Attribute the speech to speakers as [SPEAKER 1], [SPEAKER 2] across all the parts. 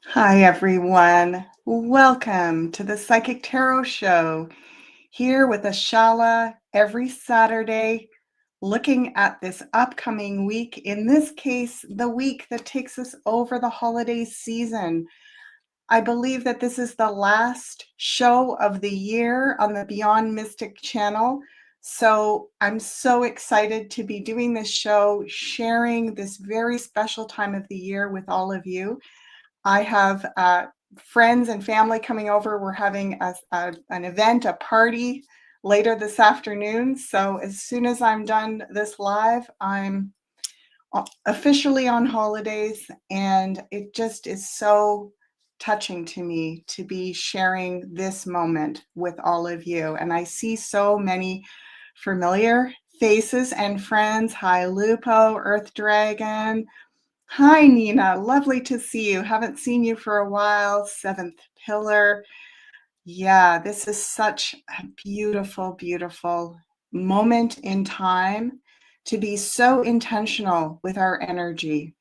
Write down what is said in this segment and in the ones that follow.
[SPEAKER 1] Hi, everyone. Welcome to the Psychic Tarot Show. Here with Ashala every Saturday, looking at this upcoming week. In this case, the week that takes us over the holiday season. I believe that this is the last show of the year on the Beyond Mystic channel. So I'm so excited to be doing this show, sharing this very special time of the year with all of you. I have friends and family coming over. We're having an event, a party later this afternoon. So as soon as I'm done this live, I'm officially on holidays, and it just is so touching to me to be sharing this moment with all of you. And I see so many familiar faces and friends. Hi, Lupo, Earth Dragon. Hi, Nina. Lovely to see you. Haven't seen you for a while. Seventh Pillar. Yeah, this is such a beautiful, beautiful moment in time to be so intentional with our energy.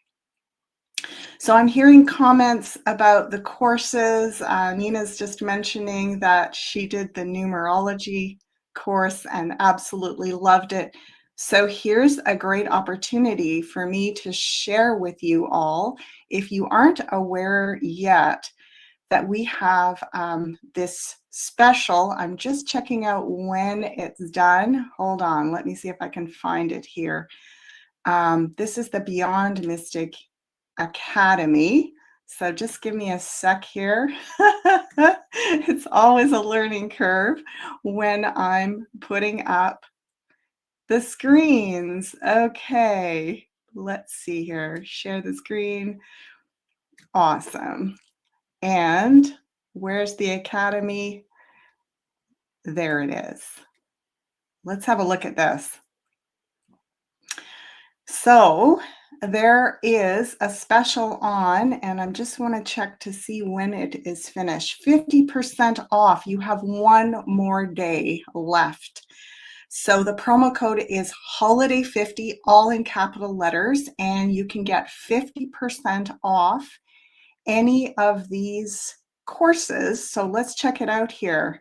[SPEAKER 1] So I'm hearing comments about the courses. Nina's just mentioning that she did the numerology course and absolutely loved it. So here's a great opportunity for me to share with you all, if you aren't aware yet, that we have this special. I'm just checking out when it's done. Hold on, let me see if I can find it here. This is the Beyond Mystic Academy. So just give me a sec here. It's always a learning curve when I'm putting up the screens. Okay, let's see here. Share the screen. Awesome. And where's the Academy? There it is. Let's have a look at this. So there is a special on, and I just want to check to see when it is finished. 50% off. You have one more day left. So the promo code is holiday50, all in capital letters, and you can get 50% off any of these courses. So let's check it out here.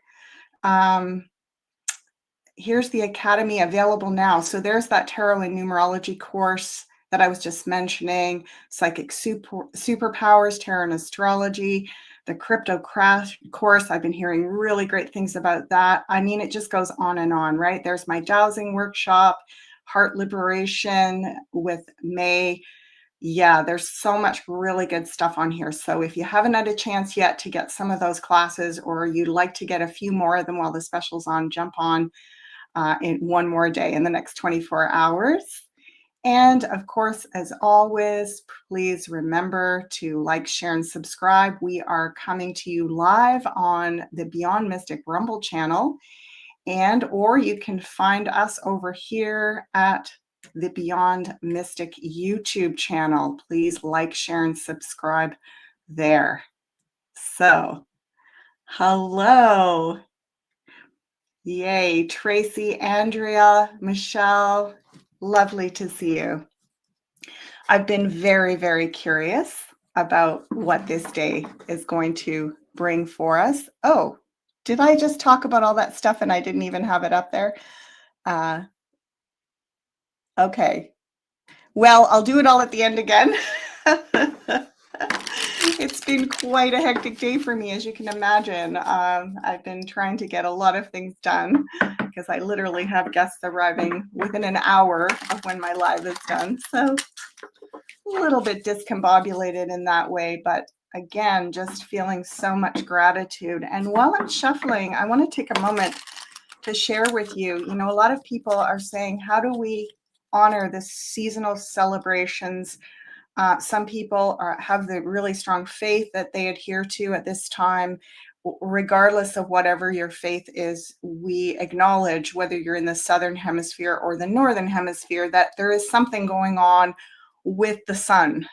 [SPEAKER 1] Here's the Academy available now. So there's that tarot and numerology course that I was just mentioning, psychic superpowers, tarot and astrology, the crypto crash course. I've been hearing really great things about that. I mean, it just goes on and on, right? There's my dowsing workshop, heart liberation with May. Yeah, there's so much really good stuff on here. So if you haven't had a chance yet to get some of those classes, or you'd like to get a few more of them while the special's on, jump on in one more day in the next 24 hours. And of course, as always, please remember to like, share, and subscribe. We are coming to you live on the Beyond Mystic Rumble channel, or you can find us over here at the Beyond Mystic YouTube channel. Please like, share, and subscribe there. So, hello. Yay, Tracy, Andrea, Michelle, lovely to see you. I've been very, very curious about what this day is going to bring for us. Oh, did I just talk about all that stuff and I didn't even have it up there? Okay. Well, I'll do it all at the end again. It's been quite a hectic day for me, as you can imagine. I've been trying to get a lot of things done because I literally have guests arriving within an hour of when my live is done. So a little bit discombobulated in that way, but again, just feeling so much gratitude. And while I'm shuffling, I want to take a moment to share with you. You know, a lot of people are saying, how do we honor the seasonal celebrations? Some people have the really strong faith that they adhere to at this time. Regardless of whatever your faith is, we acknowledge, whether you're in the southern hemisphere or the northern hemisphere, that there is something going on with the sun,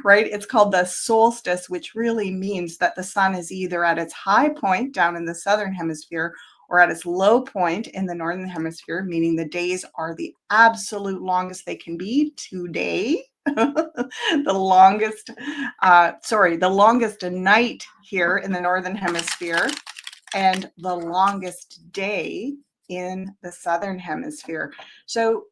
[SPEAKER 1] right? It's called the solstice, which really means that the sun is either at its high point down in the southern hemisphere or at its low point in the northern hemisphere, meaning the days are the absolute longest they can be today. the longest night here in the Northern Hemisphere and the longest day in the Southern Hemisphere. So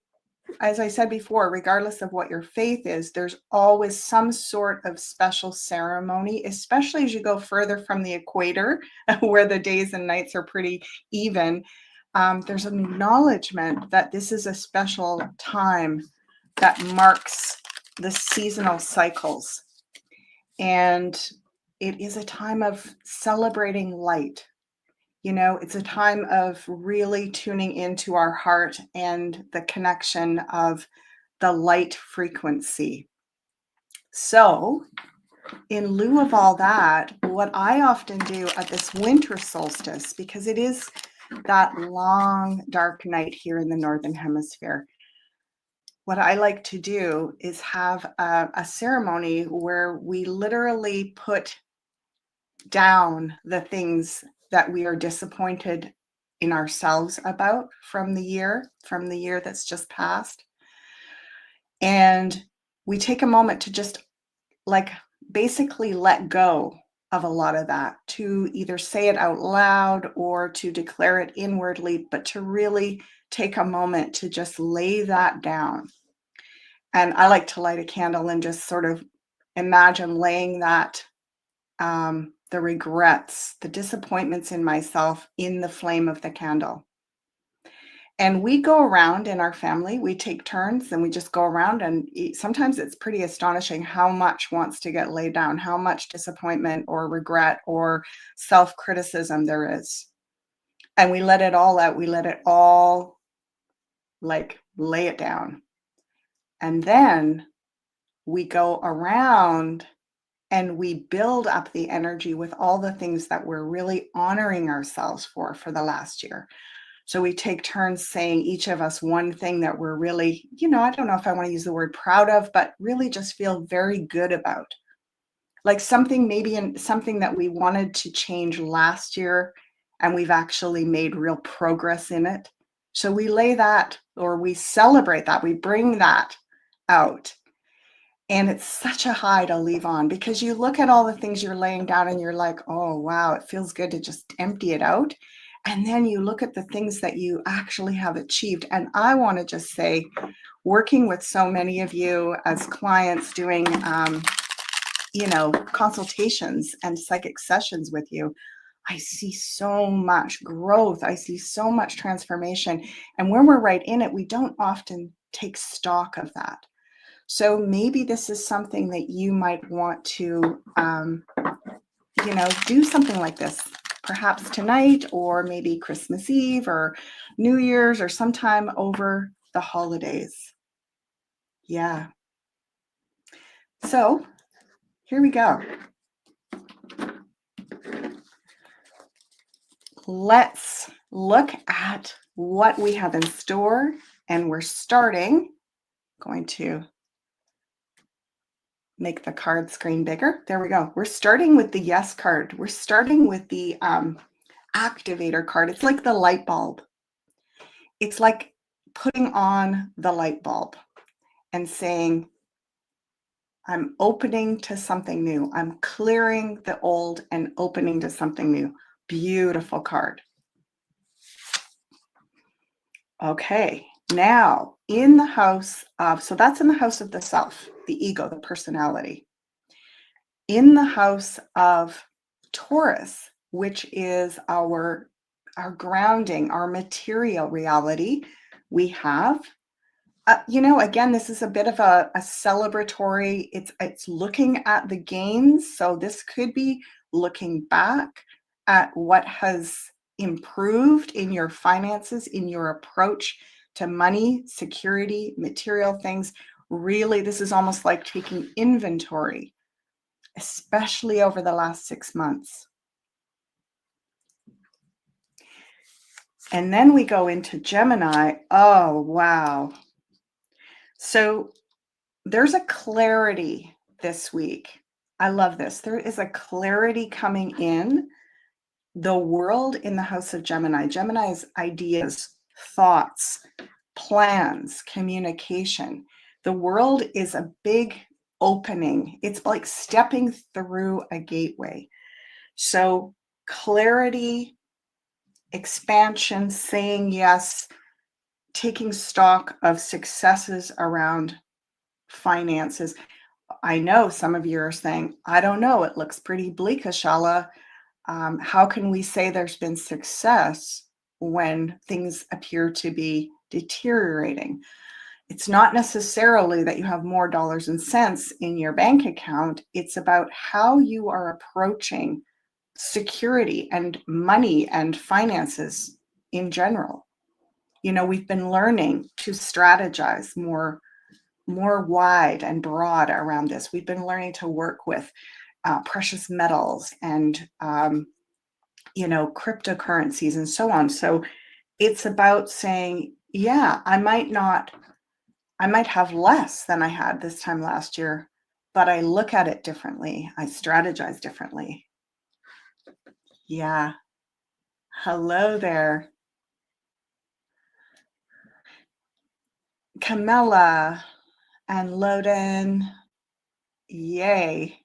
[SPEAKER 1] as I said before, regardless of what your faith is, there's always some sort of special ceremony, especially as you go further from the equator, where the days and nights are pretty even. There's an acknowledgement that this is a special time that marks the seasonal cycles. And it is a time of celebrating light. It's a time of really tuning into our heart and the connection of the light frequency. So, in lieu of all that, what I often do at this winter solstice, because it is that long, dark night here in the Northern Hemisphere, what I like to do is have a ceremony where we literally put down the things that we are disappointed in ourselves about from the year that's just passed. And we take a moment to just basically let go of a lot of that, to either say it out loud or to declare it inwardly, but to really take a moment to just lay that down. And I like to light a candle and just sort of imagine laying that the regrets, the disappointments in myself in the flame of the candle. And we go around in our family, we take turns and we just go around, and sometimes it's pretty astonishing how much wants to get laid down, how much disappointment or regret or self-criticism there is. And we let it all out. We let it all lay it down. And then we go around and we build up the energy with all the things that we're really honoring ourselves for the last year. So we take turns saying each of us one thing that we're really, I don't know if I want to use the word proud of, but really just feel very good about. Like something that we wanted to change last year and we've actually made real progress in it. So we lay that, or we celebrate that, we bring that out. And it's such a high to leave on, because you look at all the things you're laying down and you're like, oh, wow, it feels good to just empty it out. And then you look at the things that you actually have achieved. And I want to just say, working with so many of you as clients, doing, consultations and psychic sessions with you, I see so much growth. I see so much transformation. And when we're right in it, we don't often take stock of that. So maybe this is something that you might want to, do something like this, perhaps tonight, or maybe Christmas Eve or New Year's, or sometime over the holidays. Yeah. So here we go. Let's look at what we have in store, and we're going to make the card screen bigger. There we go. We're starting with the yes card. We're starting with the activator card. It's like the light bulb. It's like putting on the light bulb and saying, I'm opening to something new. I'm clearing the old and opening to something new. Beautiful card. Okay, now in the house of, so that's in the house of the self, the ego, the personality. In the house of Taurus, which is our grounding, our material reality, we have, again, this is a bit of a celebratory, it's looking at the gains. So this could be looking back at what has improved in your finances, in your approach to money, security, material things. Really, this is almost like taking inventory, especially over the last 6 months. And then we go into Gemini. Oh, wow. So there's a clarity this week. I love this. There is a clarity coming in the world in the house of Gemini. Gemini's ideas, thoughts, plans, communication. The world is a big opening. It's like stepping through a gateway. So clarity, expansion, saying yes, taking stock of successes around finances. I know some of you are saying, I don't know, it looks pretty bleak, Ashala. How can we say there's been success when things appear to be deteriorating? It's not necessarily that you have more dollars and cents in your bank account. It's about how you are approaching security and money and finances in general. We've been learning to strategize more wide and broad around this. We've been learning to work with precious metals and cryptocurrencies and so on. So it's about saying, yeah, I might have less than I had this time last year, but I look at it differently. I strategize differently. Yeah. Hello there. Camilla and Loden. Yay.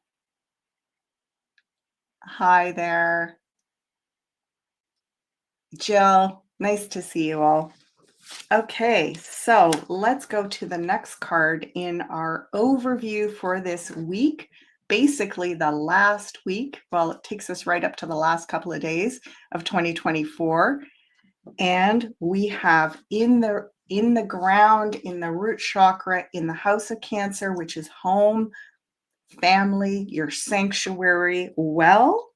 [SPEAKER 1] Hi there. Jill, nice to see you all. Okay, so let's go to the next card in our overview for this week. Basically, the last week. Well, it takes us right up to the last couple of days of 2024. And we have in the ground, in the root chakra, in the house of Cancer, which is home, family, your sanctuary. Well,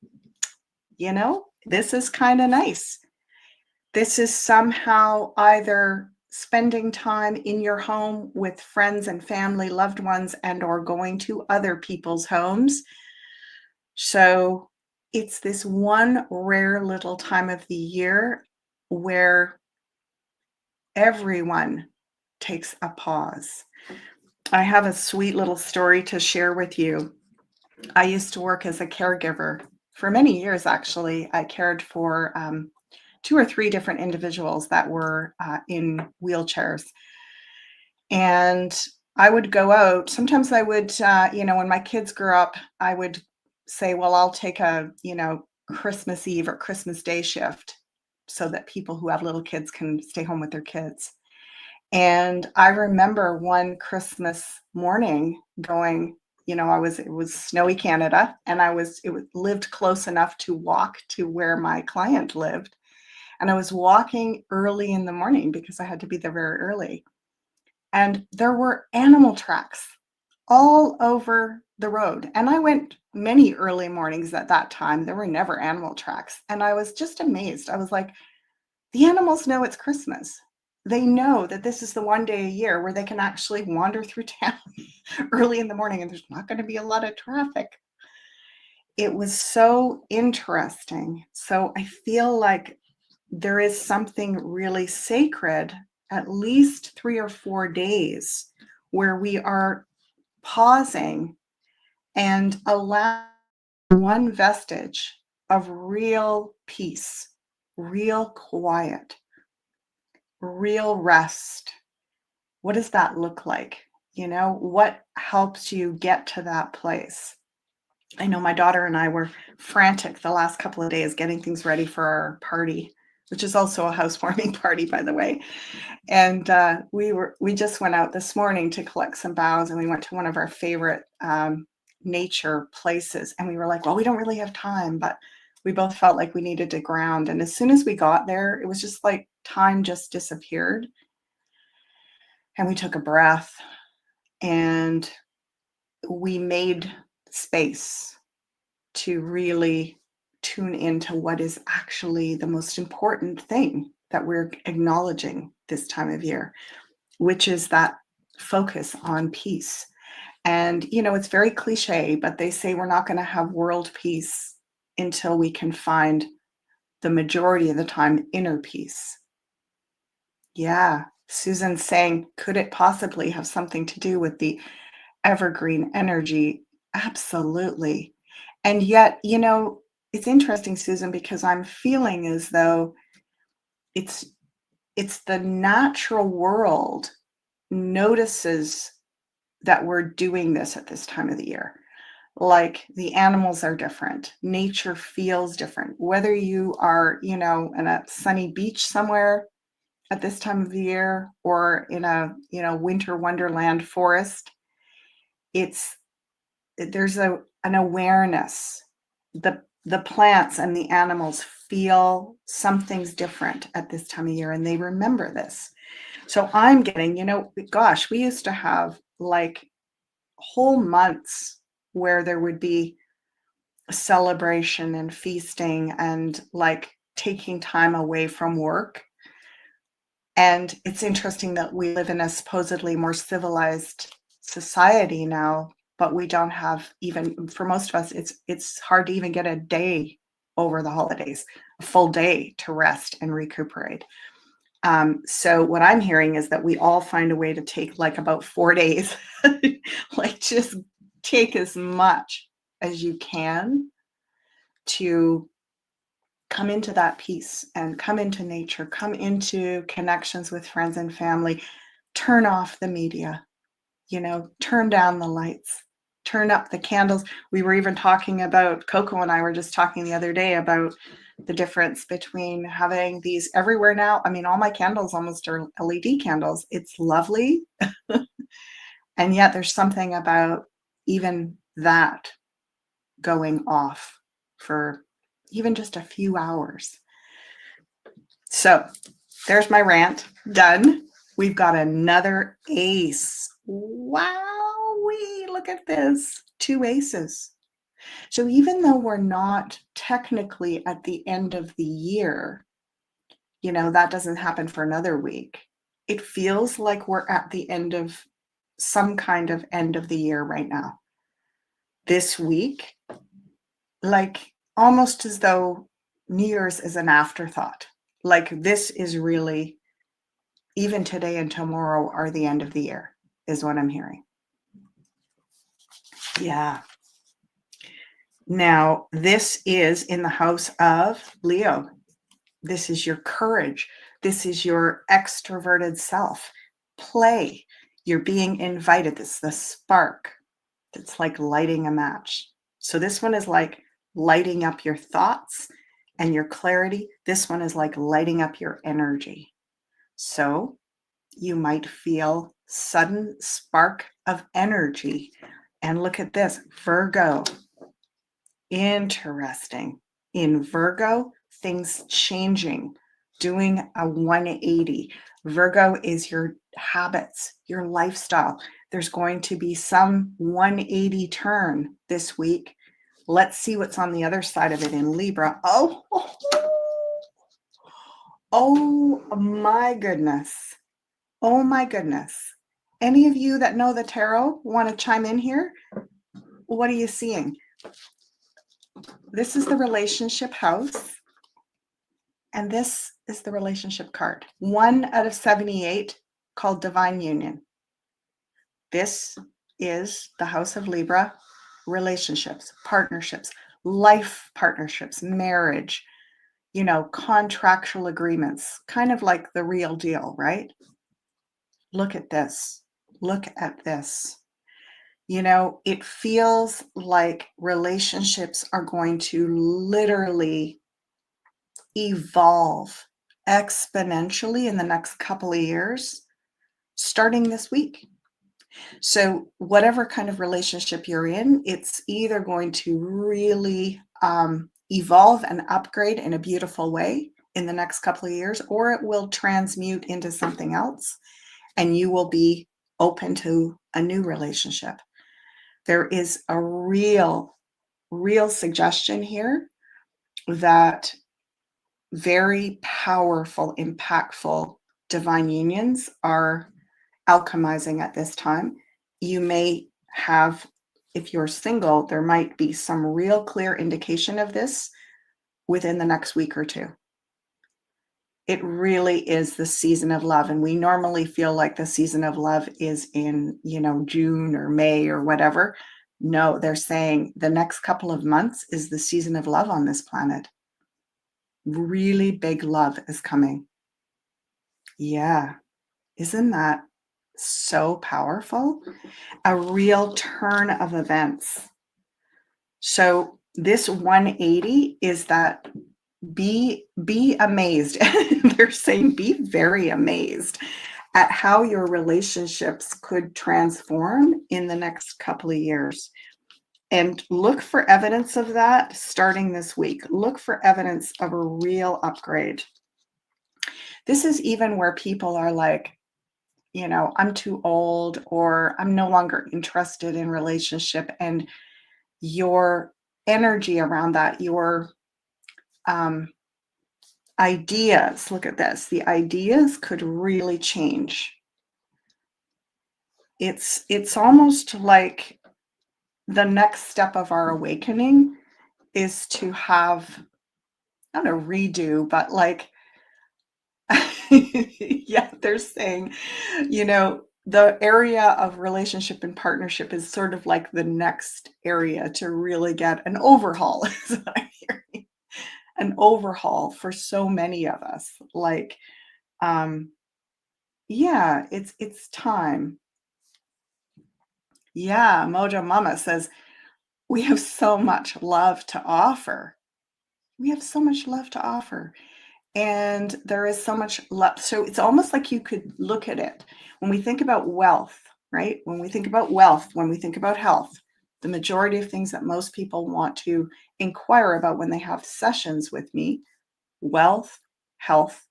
[SPEAKER 1] this is kind of nice. This is somehow either spending time in your home with friends and family, loved ones, and or going to other people's homes. So it's this one rare little time of the year where everyone takes a pause. I have a sweet little story to share with you. I used to work as a caregiver for many years, actually. I cared for 2 or 3 different individuals that were in wheelchairs. And I would go out. Sometimes I would, when my kids grew up, I would say, well, I'll take a, Christmas Eve or Christmas Day shift so that people who have little kids can stay home with their kids. And I remember one Christmas morning going, it was snowy Canada, and lived close enough to walk to where my client lived. And I was walking early in the morning because I had to be there very early. And there were animal tracks all over the road. And I went many early mornings at that time. There were never animal tracks. And I was just amazed. I was like, the animals know it's Christmas. They know that this is the one day a year where they can actually wander through town early in the morning and there's not going to be a lot of traffic. It was so interesting. So I feel like there is something really sacred, at least 3 or 4 days, where we are pausing and allowing one vestige of real peace, real quiet, real rest. What does that look like? What helps you get to that place? I know my daughter and I were frantic the last couple of days getting things ready for our party, which is also a housewarming party, by the way. And we just went out this morning to collect some boughs, and we went to one of our favorite nature places. And we were like, well, we don't really have time, but we both felt like we needed to ground. And as soon as we got there, it was just like time just disappeared. And we took a breath and we made space to really tune into what is actually the most important thing that we're acknowledging this time of year, which is that focus on peace. And, it's very cliche, but they say we're not going to have world peace until we can find the majority of the time inner peace. Yeah. Susan's saying, could it possibly have something to do with the evergreen energy? Absolutely. And yet, it's interesting, Susan, because I'm feeling as though it's the natural world notices that we're doing this at this time of the year. Like the animals are different. Nature feels different. Whether you are, in a sunny beach somewhere at this time of the year or in a, winter wonderland forest, there's an awareness. The plants and the animals feel something's different at this time of year and they remember this. So I'm getting, gosh, we used to have like whole months where there would be celebration and feasting and like taking time away from work. And it's interesting that we live in a supposedly more civilized society now, but we don't have, even for most of us, it's hard to even get a day over the holidays, a full day to rest and recuperate. So what I'm hearing is that we all find a way to take like about 4 days, like just take as much as you can to come into that peace and come into nature, come into connections with friends and family, turn off the media, turn down the lights, turn up the candles. We were even talking about, Coco and I were just talking the other day about the difference between having these everywhere now. I mean, all my candles almost are LED candles. It's lovely. And yet there's something about even that going off for even just a few hours. So there's my rant done. We've got another ace. Wowee, look at this. 2 aces. So even though we're not technically at the end of the year, that doesn't happen for another week. It feels like we're at the end of some kind of end of the year right now. This week, like almost as though New Year's is an afterthought. Like this is really, even today and tomorrow are the end of the year, is what I'm hearing. Yeah. Now, this is in the house of Leo. This is your courage. This is your extroverted self. Play. You're being invited. This is the spark. It's like lighting a match. So this one is like lighting up your thoughts and your clarity. This one is like lighting up your energy. So you might feel sudden spark of energy. And look at this, Virgo. Interesting. In Virgo, things changing, doing a 180. Virgo is your habits, your lifestyle. There's going to be some 180 turn this week. Let's see what's on the other side of it in Libra. Oh my goodness. Oh my goodness. Any of you that know the tarot want to chime in here? What are you seeing? This is the relationship house. And this is the relationship card. 1 out of 78 called Divine Union. This is the house of Libra, relationships, partnerships, life partnerships, marriage, contractual agreements, kind of like the real deal, right? Look at this. Look at this. It feels like relationships are going to literally evolve exponentially in the next couple of years, starting this week. So whatever kind of relationship you're in, it's either going to really evolve and upgrade in a beautiful way in the next couple of years, or it will transmute into something else and you will be open to a new relationship. There is a real suggestion here that very powerful, impactful divine unions are alchemizing at this time. You may have, if you're single, there might be some real clear indication of this within the next week or two. It really is the season of love. And we normally feel like the season of love is in, June or May or whatever. No, they're saying the next couple of months is the season of love on this planet. Really big love is coming. Yeah. Isn't that so powerful, a real turn of events. So this 180 is that be amazed. They're saying be very amazed at how your relationships could transform in the next couple of years. And look for evidence of that starting this week. Look for evidence of a real upgrade. This is even where people are like, I'm too old, or I'm no longer interested in relationship. And your energy around that, your ideas, look at this, the ideas could really change. It's almost like the next step of our awakening is to have, not a redo, but like, yeah, they're saying, the area of relationship and partnership is sort of like the next area to really get an overhaul, is what I'm hearing. An overhaul for so many of us. Like, yeah, it's time. Yeah, Mojo Mama says, we have so much love to offer. We have so much love to offer. And there is so much love. So it's almost like you could look at it. When we think about wealth, right? When we think about wealth, when we think about health, the majority of things that most people want to inquire about when they have sessions with me, wealth, health,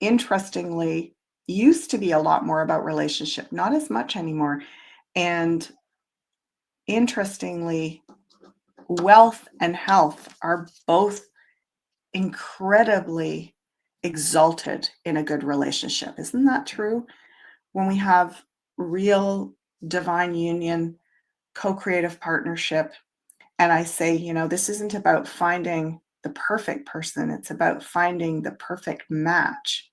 [SPEAKER 1] interestingly, used to be a lot more about relationship, not as much anymore. And interestingly, wealth and health are both incredibly exalted in a good relationship. Isn't that true? When we have real divine union, co-creative partnership, and I say, this isn't about finding the perfect person, it's about finding the perfect match,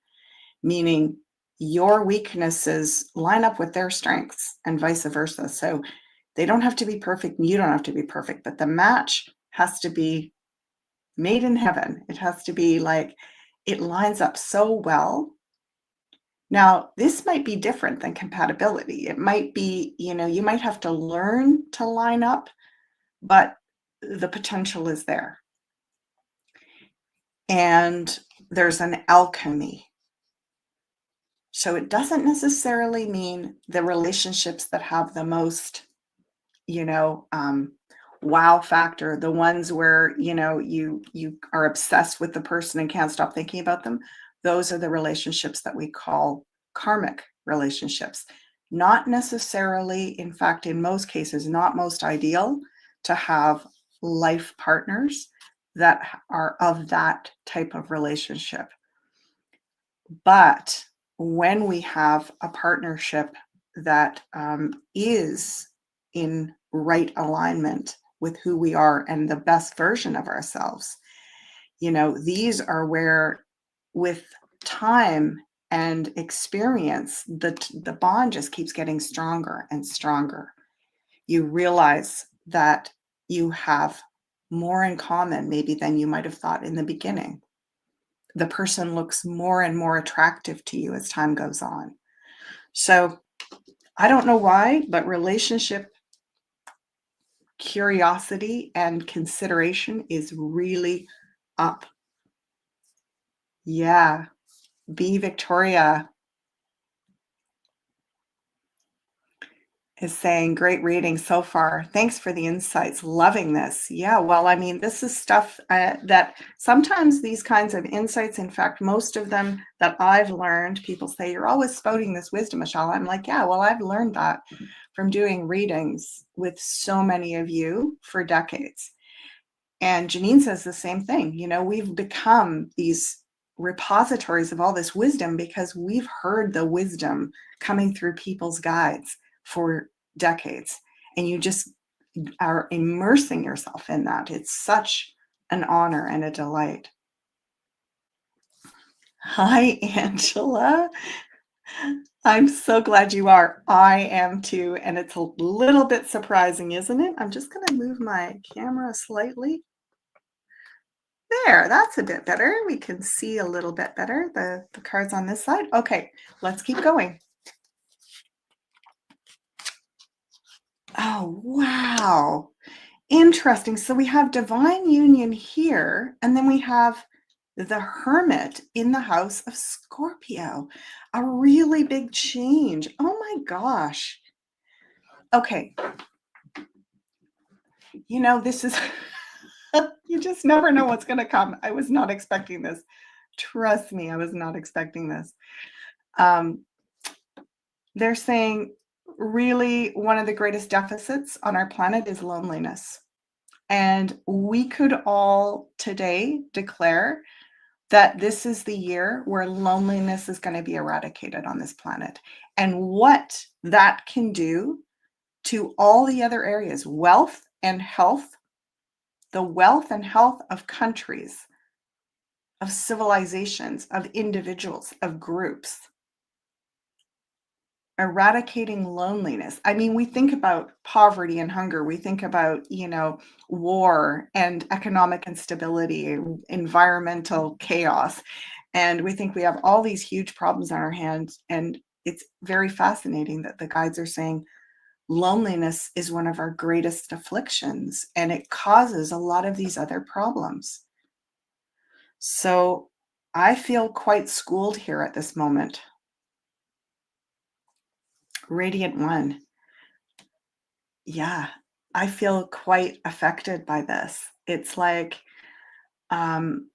[SPEAKER 1] meaning your weaknesses line up with their strengths and vice versa. So they don't have to be perfect, and you don't have to be perfect, but the match has to be made in heaven. It has to be like it lines up so well. Now, this might be different than compatibility. It might be, you might have to learn to line up, but the potential is there. And there's an alchemy. So it doesn't necessarily mean the relationships that have the most, wow factor, the ones where, you are obsessed with the person and can't stop thinking about them. Those are the relationships that we call karmic relationships. Not necessarily, in fact, in most cases, not most ideal to have life partners that are of that type of relationship. But when we have a partnership that is in right alignment with who we are and the best version of ourselves, these are where, with time and experience, the bond just keeps getting stronger and stronger. You realize that you have more in common maybe than you might have thought in the beginning. The person looks more and more attractive to you as time goes on. So I don't know why, but relationship curiosity and consideration is really up. Yeah. B. Victoria is saying, great reading so far. Thanks for the insights. Loving this. Yeah, well, I mean, this is stuff that sometimes these kinds of insights, in fact, most of them that I've learned, people say, you're always spouting this wisdom, Ashala. I'm like, yeah, well, I've learned that from doing readings with so many of you for decades. And Janine says the same thing. We've become these repositories of all this wisdom because we've heard the wisdom coming through people's guides for decades, and you just are immersing yourself in that. It's such an honor and a delight. Hi, Angela. I'm so glad you are. I am too, and it's a little bit surprising, isn't it? I'm just going to move my camera slightly. There, that's a bit better. We can see a little bit better the cards on this side. Okay, let's keep going. Oh, wow. Interesting. So we have divine union here, and then we have the hermit in the house of Scorpio. A really big change. Oh my gosh. Okay. This is, you just never know what's going to come. I was not expecting this. Trust me, I was not expecting this. Um, they're saying really one of the greatest deficits on our planet is loneliness. And we could all today declare that this is the year where loneliness is going to be eradicated on this planet. And what that can do to all the other areas, wealth and health, the wealth and health of countries, of civilizations, of individuals, of groups, eradicating loneliness. I mean, we think about poverty and hunger. We think about, war and economic instability, environmental chaos. And we think we have all these huge problems on our hands. And it's very fascinating that the guides are saying loneliness is one of our greatest afflictions, and it causes a lot of these other problems. So I feel quite schooled here at this moment. Radiant One. Yeah, I feel quite affected by this. It's like um,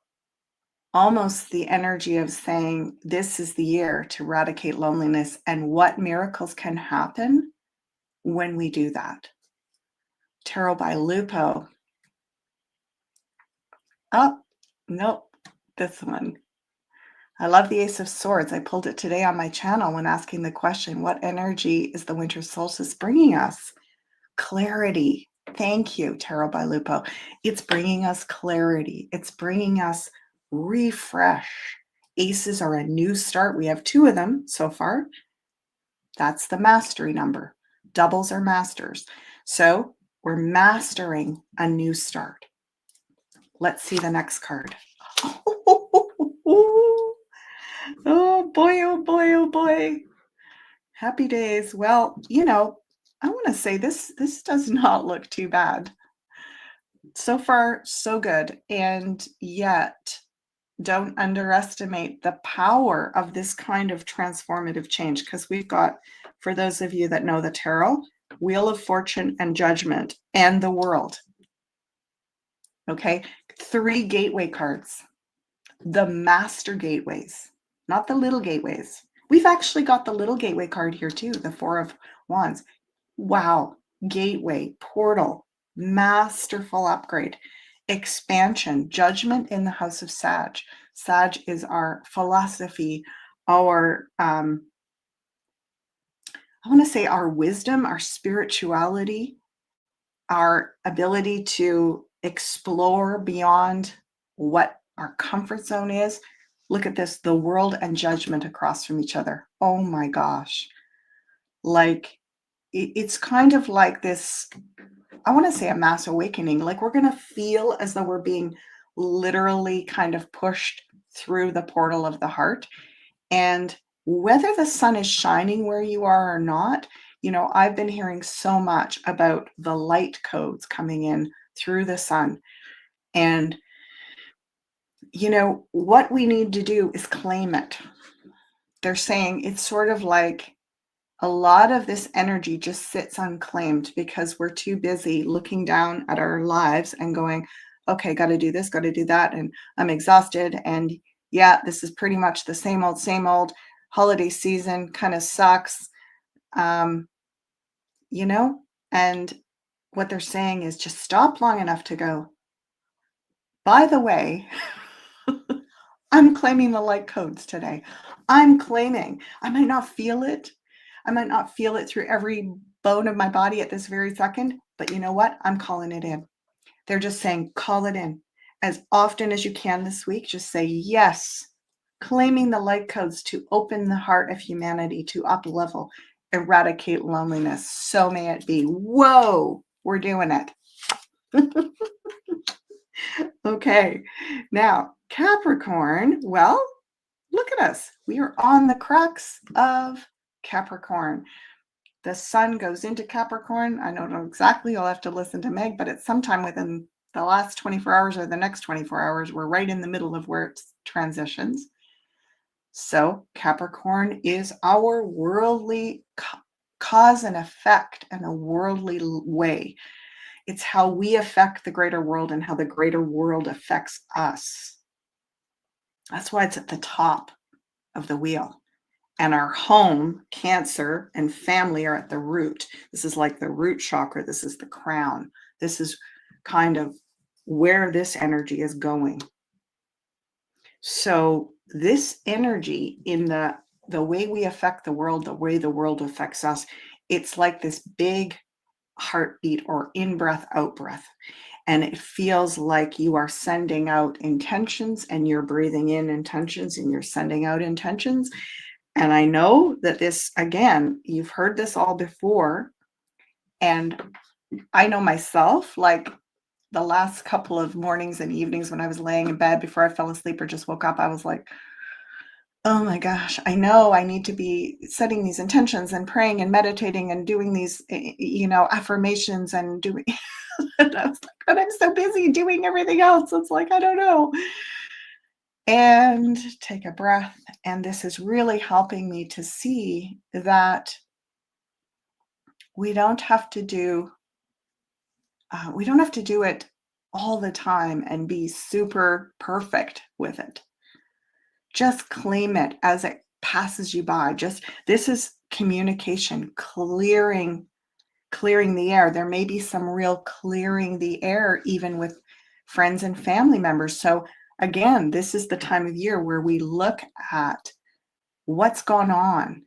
[SPEAKER 1] almost the energy of saying, this is the year to eradicate loneliness, and what miracles can happen when we do that. Tarot by Lupo. Oh, nope, this one. I love the Ace of Swords. I pulled it today on my channel when asking the question, what energy is the winter solstice bringing us? Clarity. Thank you, Tarot by Lupo. It's bringing us clarity. It's bringing us refresh. Aces are a new start. We have two of them so far. That's the mastery number. Doubles are masters. So we're mastering a new start. Let's see the next card. Oh boy, oh boy, oh boy. Happy days. Well, I want to say this does not look too bad. So far, so good. And yet, don't underestimate the power of this kind of transformative change, because we've got, for those of you that know the tarot, Wheel of Fortune and Judgment and the World. Okay, 3 gateway cards. The master gateways, not the little gateways. We've actually got the little gateway card here too, the 4 of Wands. Wow, gateway, portal, masterful upgrade, expansion, judgment in the house of Sag. Sag is our philosophy, our, I want to say our wisdom, our spirituality, our ability to explore beyond what our comfort zone is. Look at this, the world and judgment across from each other. Oh my gosh. Like, it's kind of like this, I want to say a mass awakening. Like, we're going to feel as though we're being literally kind of pushed through the portal of the heart. And whether the sun is shining where you are or not, I've been hearing so much about the light codes coming in through the sun. And, what we need to do is claim it. They're saying it's sort of like a lot of this energy just sits unclaimed because we're too busy looking down at our lives and going, okay, got to do this, got to do that. And I'm exhausted. And yeah, this is pretty much the same old holiday season kind of sucks. Um, and what they're saying is just stop long enough to go, by the way, I'm claiming the light codes today. I'm claiming. I might not feel it. I might not feel it through every bone of my body at this very second, but you know what? I'm calling it in. They're just saying, call it in. As often as you can this week, just say yes, claiming the light codes to open the heart of humanity, to up level, eradicate loneliness. So may it be. Whoa, we're doing it. Okay, now Capricorn, well, look at us. We are on the crux of Capricorn. the sun goes into Capricorn. I don't know exactly. You'll have to listen to Meg, but it's sometime within the last 24 hours or the next 24 hours. We're right in the middle of where it transitions. So Capricorn is our worldly cause and effect in a worldly way. It's how we affect the greater world and how the greater world affects us. That's why it's at the top of the wheel. And our home, Cancer, and family are at the root. This is like the root chakra. This is the crown. This is kind of where this energy is going. So this energy in the way we affect the world, the way the world affects us, it's like this big heartbeat or in-breath, out-breath. And it feels like you are sending out intentions and you're breathing in intentions and you're sending out intentions. And I know that this, again, you've heard this all before. And I know myself, like the last couple of mornings and evenings when I was laying in bed before I fell asleep or just woke up, I was like, oh my gosh, I know I need to be setting these intentions and praying and meditating and doing these, affirmations and doing, and I was like, but I'm so busy doing everything else. It's like, I don't know. And take a breath. And this is really helping me to see that we don't have to do it all the time and be super perfect with it. Just claim it as it passes you by. This is communication, clearing the air. There may be some real clearing the air, even with friends and family members. So again, this is the time of year where we look at what's gone on.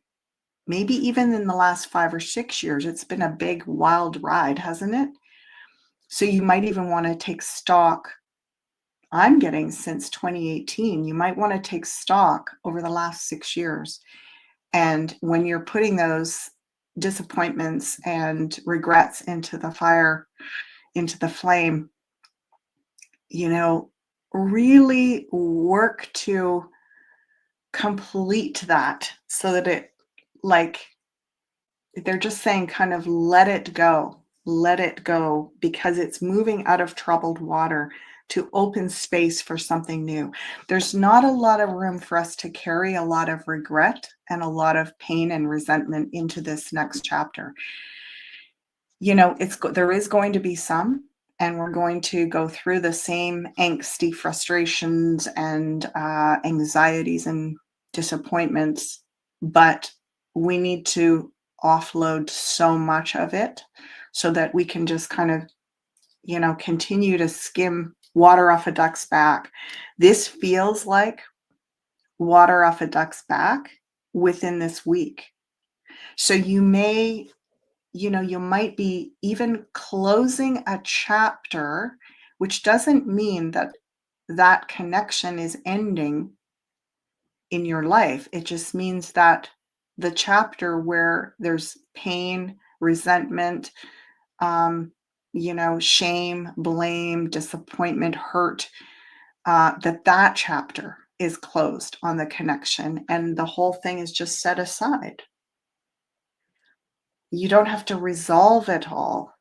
[SPEAKER 1] Maybe even in the last 5 or 6 years, it's been a big wild ride, hasn't it? So you might even want to take stock. I'm getting since 2018, you might want to take stock over the last 6 years. And when you're putting those disappointments and regrets into the fire, into the flame, really work to complete that so that it, like, they're just saying kind of let it go, because it's moving out of troubled water to open space for something new. There's not a lot of room for us to carry a lot of regret and a lot of pain and resentment into this next chapter. There is going to be some, and we're going to go through the same angsty frustrations and anxieties and disappointments, but we need to offload so much of it so that we can just kind of, continue to skim water off a duck's back. This feels like water off a duck's back within this week. So you might be even closing a chapter, which doesn't mean that connection is ending in your life. It just means that the chapter where there's pain, resentment, shame, blame, disappointment, hurt, that chapter is closed on the connection and the whole thing is just set aside. You don't have to resolve it all,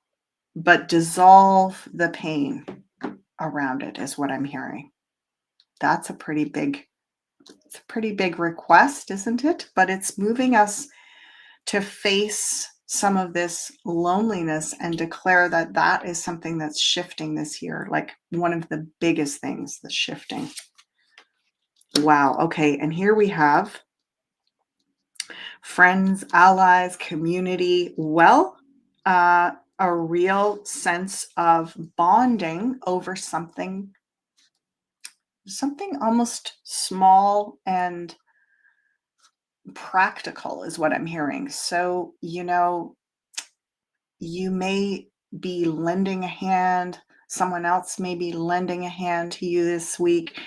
[SPEAKER 1] but dissolve the pain around it is what I'm hearing. That's a pretty big request, isn't it? But it's moving us to face some of this loneliness and declare that is something that's shifting this year, like one of the biggest things that's shifting. Wow. Okay. And here we have friends, allies, community. Well, a real sense of bonding over something almost small and practical is what I'm hearing. So, you may be lending a hand. Someone else may be lending a hand to you this week.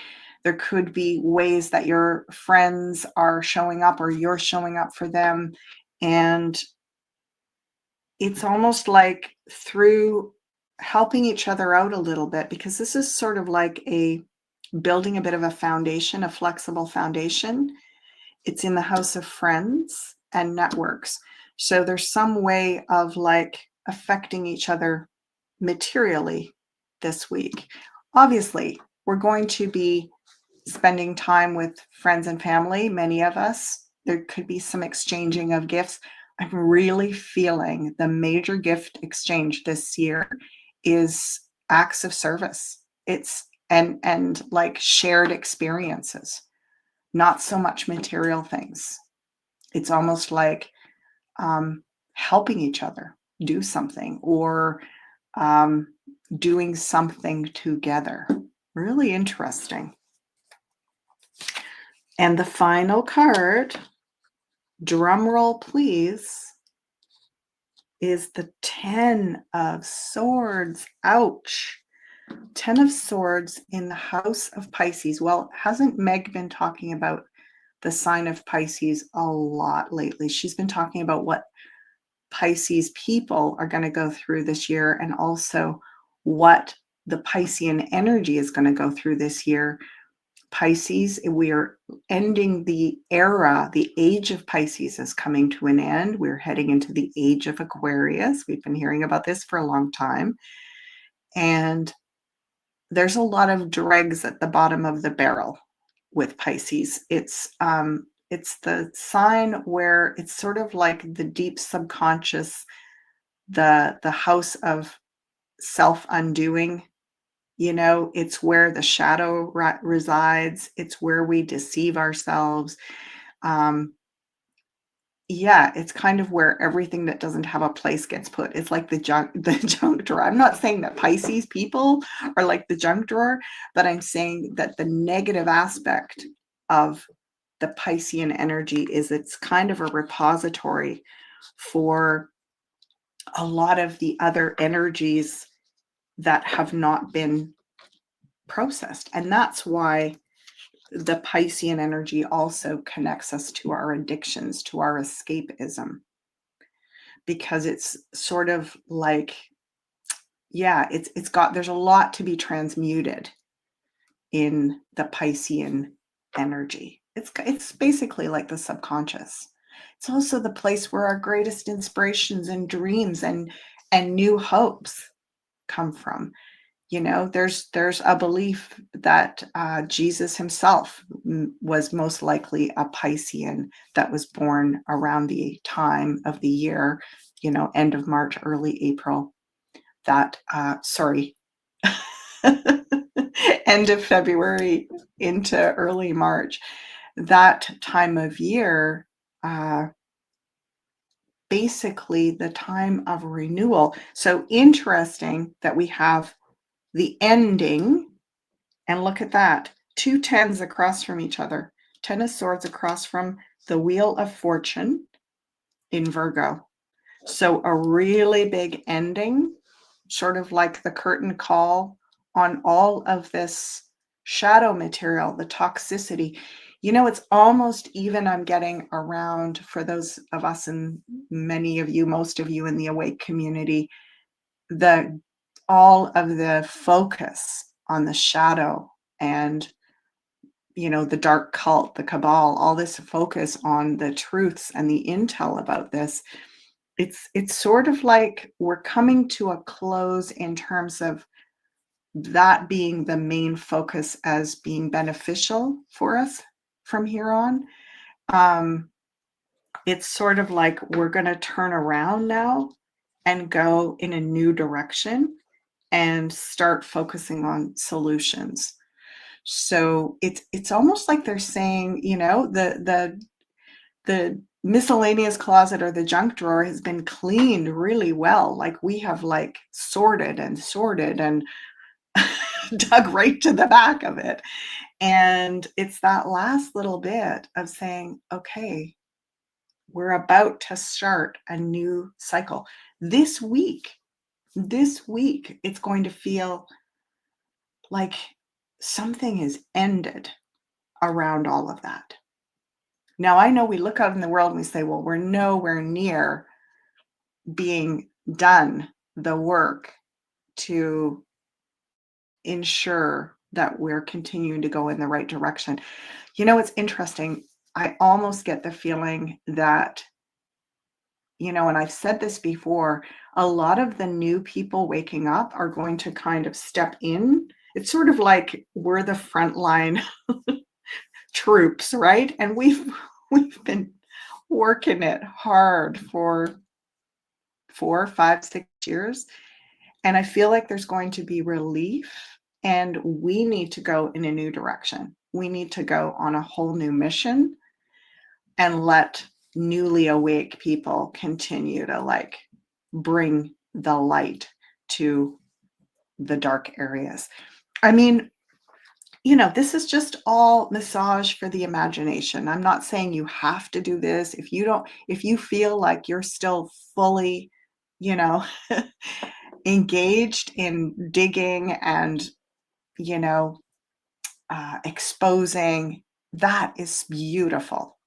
[SPEAKER 1] There could be ways that your friends are showing up or you're showing up for them. And it's almost like through helping each other out a little bit, because this is sort of like building a bit of a foundation, a flexible foundation. It's in the house of friends and networks. So there's some way of like affecting each other materially this week. Obviously, we're going to be spending time with friends and family, many of us. There could be some exchanging of gifts. I'm really feeling the major gift exchange this year is acts of service. It's and like shared experiences, not so much material things. It's almost like helping each other do something or um, doing something together. Really interesting. And the final card, drum roll please, is the 10 of Swords. Ouch. 10 of Swords in the house of Pisces. Well, hasn't Meg been talking about the sign of Pisces a lot lately? She's been talking about what Pisces people are going to go through this year and also what the Piscean energy is going to go through this year. Pisces, we are ending the era, the age of Pisces is coming to an end. We're heading into the age of Aquarius. We've been hearing about this for a long time. And there's a lot of dregs at the bottom of the barrel with Pisces. It's the sign where it's sort of like the deep subconscious, the house of self-undoing. It's where the shadow resides. It's where we deceive ourselves. Yeah, it's kind of where everything that doesn't have a place gets put. It's like the junk drawer. I'm not saying that Pisces people are like the junk drawer, but I'm saying that the negative aspect of the Piscean energy is it's kind of a repository for a lot of the other energies that have not been processed. And that's why the Piscean energy also connects us to our addictions, to our escapism, because it's sort of like, yeah, there's a lot to be transmuted in the Piscean energy. It's basically like the subconscious. It's also the place where our greatest inspirations and dreams and new hopes come from. There's a belief that Jesus himself was most likely a Piscean that was born around the time of the year, end of March, early April. End of February into early March. That time of year, basically the time of renewal. So interesting that we have the ending, and look at that, 2 10s across from each other, 10 of Swords across from the Wheel of Fortune in Virgo. So a really big ending, sort of like the curtain call on all of this shadow material, the toxicity. It's almost even, I'm getting around, for those of us and many of you, most of you in the awake community, all of the focus on the shadow and the dark cult, the cabal, all this focus on the truths and the intel about this. It's sort of like we're coming to a close in terms of that being the main focus as being beneficial for us from here on. It's sort of like we're going to turn around now and go in a new direction and start focusing on solutions. So it's almost like they're saying, the miscellaneous closet or the junk drawer has been cleaned really well. Like we have like sorted and dug right to the back of it. And it's that last little bit of saying, okay, we're about to start a new cycle. This week, it's going to feel like something is ended around all of that. Now, I know we look out in the world and we say, well, we're nowhere near being done the work to ensure that we're continuing to go in the right direction. It's interesting. I almost get the feeling that and I've said this before, a lot of the new people waking up are going to kind of step in. It's sort of like we're the frontline troops, right? And we've been working it hard for 4, 5, 6 years. And I feel like there's going to be relief, and we need to go in a new direction. We need to go on a whole new mission and let newly awake people continue to like bring the light to the dark areas. I mean, this is just all massage for the imagination. I'm not saying you have to do this. If you feel like you're still fully, you know, engaged in digging and, you know, exposing, that is beautiful.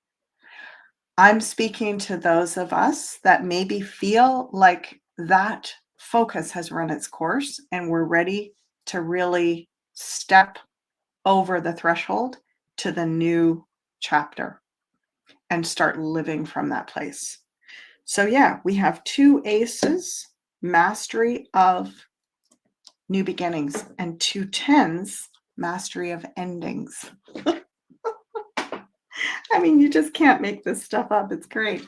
[SPEAKER 1] I'm speaking to those of us that maybe feel like that focus has run its course and we're ready to really step over the threshold to the new chapter and start living from that place. So yeah, we have 2 aces, mastery of new beginnings, and 2 tens, mastery of endings. I mean, you just can't make this stuff up. It's great.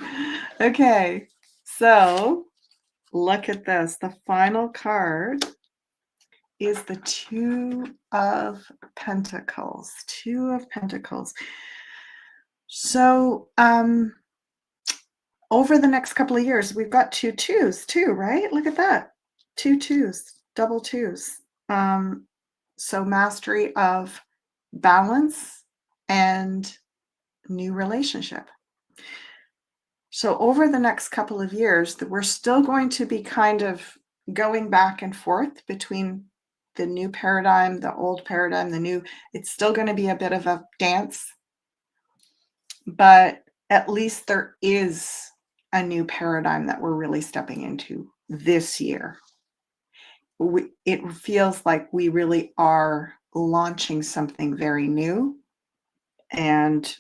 [SPEAKER 1] Okay, so look at this. The final card is the 2 of Pentacles. 2 of Pentacles. So, over the next couple of years, we've got 2 twos too, right? Look at that. 2 twos, double twos. So mastery of balance and new relationship. So over the next couple of years, we're still going to be kind of going back and forth between the new paradigm, the old paradigm, the new. It's still going to be a bit of a dance, but at least there is a new paradigm that we're really stepping into this year. It feels like we really are launching something very new, and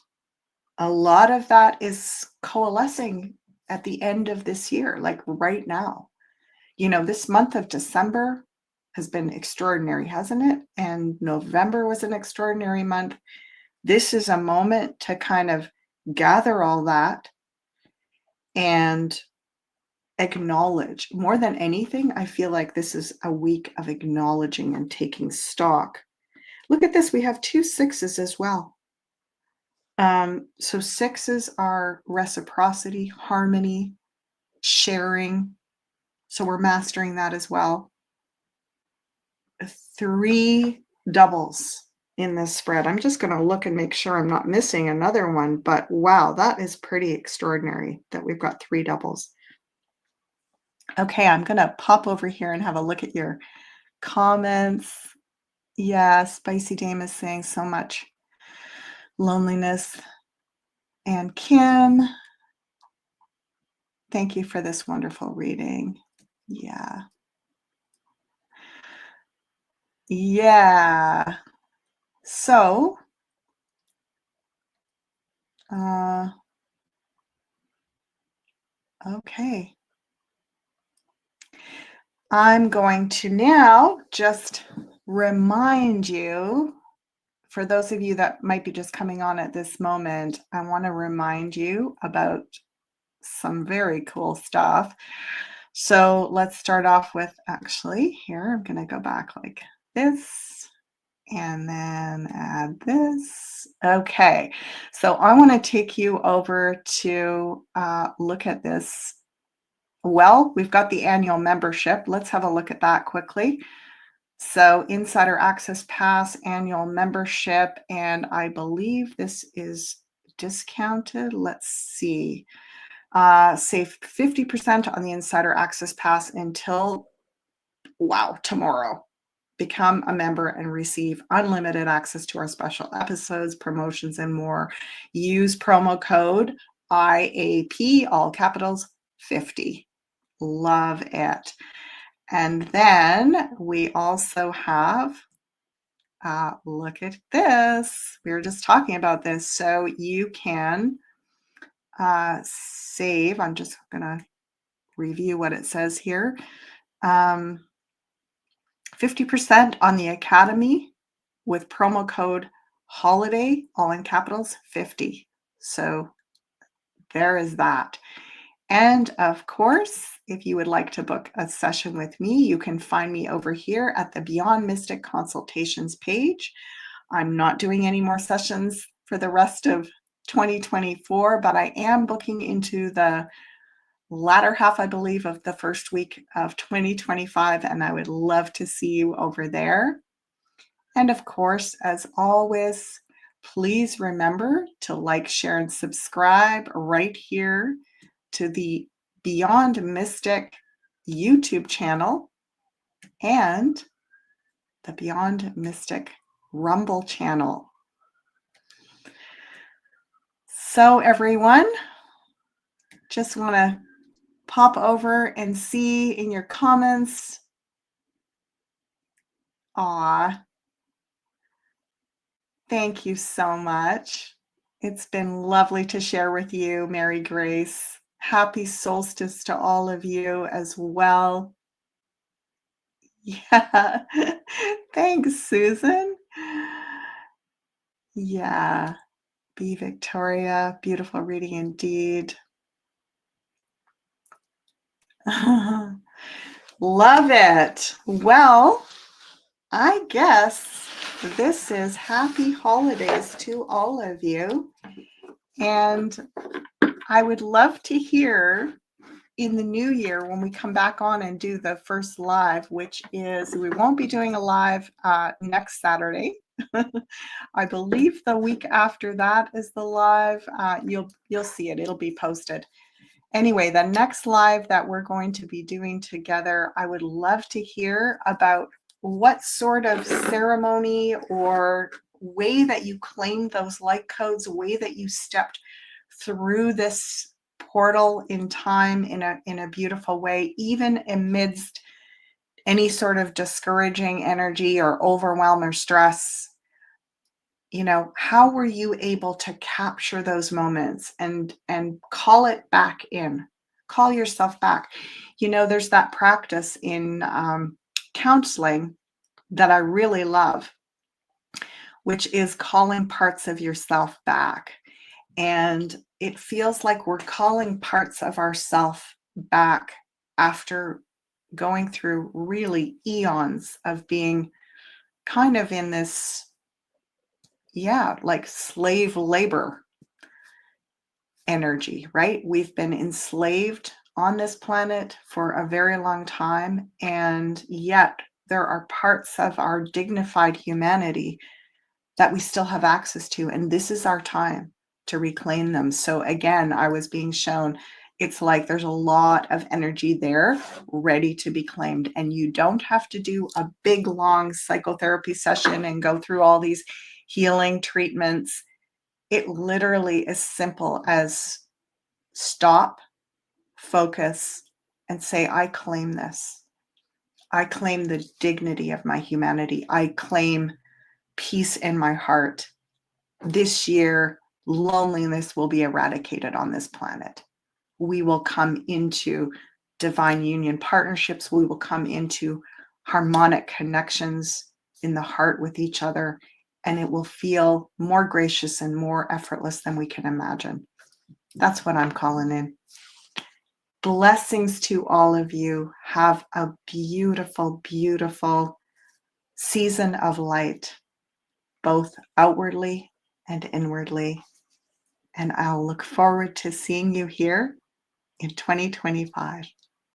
[SPEAKER 1] a lot of that is coalescing at the end of this year, like right now. This month of December has been extraordinary, hasn't it? And November was an extraordinary month. This is a moment to kind of gather all that and acknowledge. More than anything, I feel like this is a week of acknowledging and taking stock. Look at this. We have 2 sixes as well. So 6s are reciprocity, harmony, sharing. So we're mastering that as well. 3 doubles in this spread. I'm just going to look and make sure I'm not missing another one, but wow, that is pretty extraordinary that we've got 3 doubles. Okay, I'm going to pop over here and have a look at your comments. Yeah, Spicy Dame is saying so much loneliness. And Kim, thank you for this wonderful reading. Yeah. Yeah. So, okay. I'm going to now just remind you, for those of you that might be just coming on at this moment, I want to remind you about some very cool stuff. So let's start off with, actually, here, I'm going to go back like this and then add this. Okay, so I want to take you over to look at this. Well, we've got the annual membership. Let's have a look at that quickly. So Insider Access Pass annual membership, and I believe this is discounted. Let's see. Save 50% on the Insider Access Pass until, tomorrow. Become a member and receive unlimited access to our special episodes, promotions, and more. Use promo code IAP, all capitals, 50. Love it. And then we also have, look at this. We were just talking about this. So you can save. I'm just going to review what it says here. 50% on the Academy with promo code HOLIDAY, all in capitals, 50. So there is that. And of course, if you would like to book a session with me, you can find me over here at the Beyond Mystic Consultations page. I'm not doing any more sessions for the rest of 2024, but I am booking into the latter half, I believe, of the first week of 2025, and I would love to see you over there. And of course, as always, please remember to like, share, and subscribe right here to the Beyond Mystic YouTube channel and the Beyond Mystic Rumble channel. So everyone, just want to pop over and see in your comments. Aw, thank you so much. It's been lovely to share with you, Mary Grace. Happy solstice to all of you as well. Yeah. Thanks, Susan. Yeah. B. Victoria. Beautiful reading indeed. Love it. Well, I guess this is happy holidays to all of you. And I would love to hear in the new year when we come back on and do the first live, which is, we won't be doing a live next Saturday. I believe the week after that is the live. You'll see it. It'll be posted. Anyway, the next live that we're going to be doing together, I would love to hear about what sort of ceremony or way that you claimed those light codes, way that you stepped through this portal in time in a beautiful way, even amidst any sort of discouraging energy or overwhelm or stress. You know, how were you able to capture those moments and call it back in? Call yourself back. You know, there's that practice in counseling that I really love, which is calling parts of yourself back. And it feels like we're calling parts of ourself back after going through really eons of being kind of in this, like slave labor energy, right? We've been enslaved on this planet for a very long time, and yet there are parts of our dignified humanity that we still have access to, and this is our time to reclaim them. So again, I was being shown it's like there's a lot of energy there ready to be claimed, and you don't have to do a big long psychotherapy session and go through all these healing treatments. It literally is simple as stop, focus, and say, I claim this. I claim the dignity of my humanity. I claim peace in my heart. This year, loneliness will be eradicated on this planet. We will come into divine union partnerships. We will come into harmonic connections in the heart with each other, and it will feel more gracious and more effortless than we can imagine. That's what I'm calling in. Blessings to all of you. Have a beautiful, beautiful season of light, both outwardly and inwardly. And I'll look forward to seeing you here in 2025.